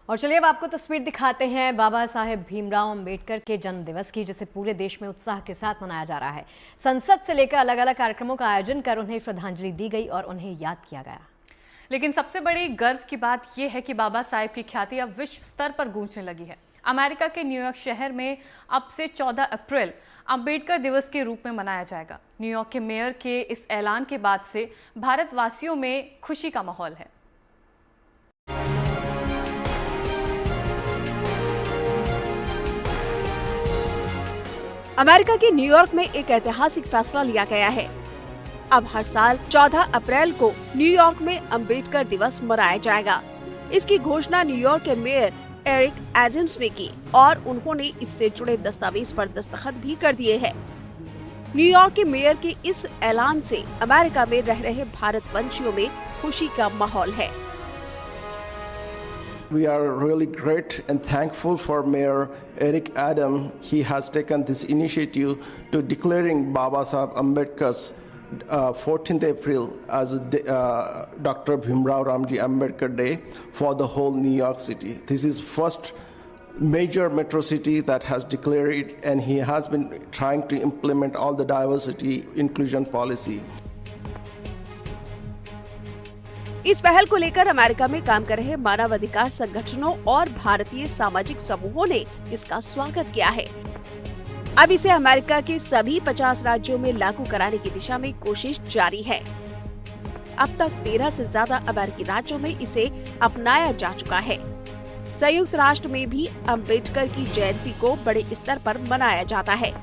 और चलिए अब आपको तस्वीर दिखाते हैं बाबा साहेब भीमराव अंबेडकर के जन्म दिवस की, जिसे पूरे देश में उत्साह के साथ मनाया जा रहा है। संसद से लेकर अलग अलग कार्यक्रमों का आयोजन कर उन्हें श्रद्धांजलि दी गई और उन्हें याद किया गया। लेकिन सबसे बड़ी गर्व की बात यह है कि बाबा साहेब की ख्याति अब विश्व स्तर पर गूंजने लगी है। अमेरिका के न्यूयॉर्क शहर में अब से 14 अप्रैल अंबेडकर दिवस के रूप में मनाया जाएगा। न्यूयॉर्क के मेयर के इस ऐलान के बाद से भारतवासियों में खुशी का माहौल है। अमेरिका के न्यूयॉर्क में एक ऐतिहासिक फैसला लिया गया है। अब हर साल 14 अप्रैल को न्यूयॉर्क में अंबेडकर दिवस मनाया जाएगा। इसकी घोषणा न्यूयॉर्क के मेयर एरिक एडम्स ने की और उन्होंने इससे जुड़े दस्तावेज पर दस्तखत भी कर दिए हैं। न्यूयॉर्क के मेयर के इस ऐलान से अमेरिका में रह रहे भारतवंशियों में खुशी का माहौल है। We are really great and thankful for Mayor Eric Adams. He has taken this initiative to declaring Baba Saheb Ambedkar's 14th April as Dr. Bhimrao Ramji Ambedkar Day for the whole New York City. This is first major metro city that has declared it, and he has been trying to implement all the diversity inclusion policy. इस पहल को लेकर America में काम कर रहे मानवाधिकार संगठनों और भारतीय सामाजिक समूहों ने इसका स्वागत किया है। अब इसे अमेरिका के सभी 50 राज्यों में लागू कराने की दिशा में कोशिश जारी है। अब तक 13 से ज्यादा अमेरिकी राज्यों में इसे अपनाया जा चुका है। संयुक्त राष्ट्र में भी अंबेडकर की जयंती को बड़े स्तर पर मनाया जाता है।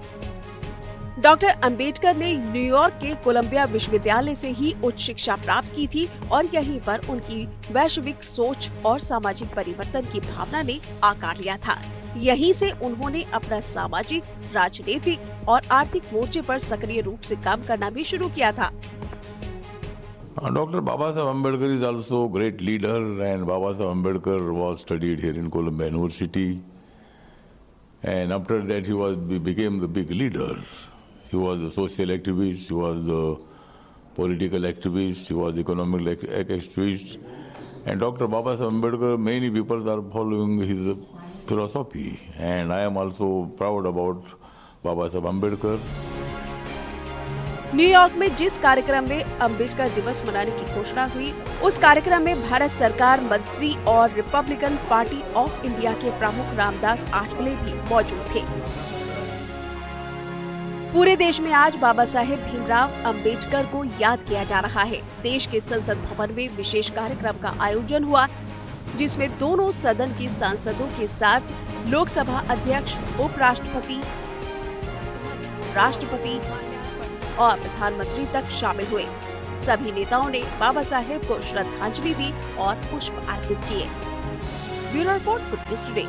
डॉक्टर अंबेडकर ने न्यूयॉर्क के कोलंबिया विश्वविद्यालय से ही उच्च शिक्षा प्राप्त की थी और यहीं पर उनकी वैश्विक सोच और सामाजिक परिवर्तन की भावना ने आकार लिया था। यहीं से उन्होंने अपना सामाजिक, राजनीतिक और आर्थिक मोर्चे पर सक्रिय रूप से काम करना भी शुरू किया था। Dr. Baba Saheb Ambedkar is also a great leader, and Baba Saheb Ambedkar was studied here in Columbia University, and after that he became the big leader. He was a social activist, he was a political activist, he was economic activist. And Dr. Baba Saheb Ambedkar, many people are following his philosophy. And I am also proud about Baba Saheb Ambedkar. New York में जिस कार्यक्रम में अंबेडकर दिवस मनाने की घोषणा हुई, उस कार्यक्रम में भारत सरकार मंत्री और रिपब्लिकन पार्टी ऑफ इंडिया के प्रमुख रामदास आठवले भी मौजूद थे। पूरे देश में आज बाबा साहेब भीमराव अंबेडकर को याद किया जा रहा है। देश के संसद भवन में विशेष कार्यक्रम का आयोजन हुआ, जिसमें दोनों सदन के सांसदों के साथ लोकसभा अध्यक्ष, उपराष्ट्रपति, राष्ट्रपति और प्रधानमंत्री तक शामिल हुए। सभी नेताओं ने बाबा साहेब को श्रद्धांजलि दी और पुष्प अर्पित किए। Bureau report, good news today.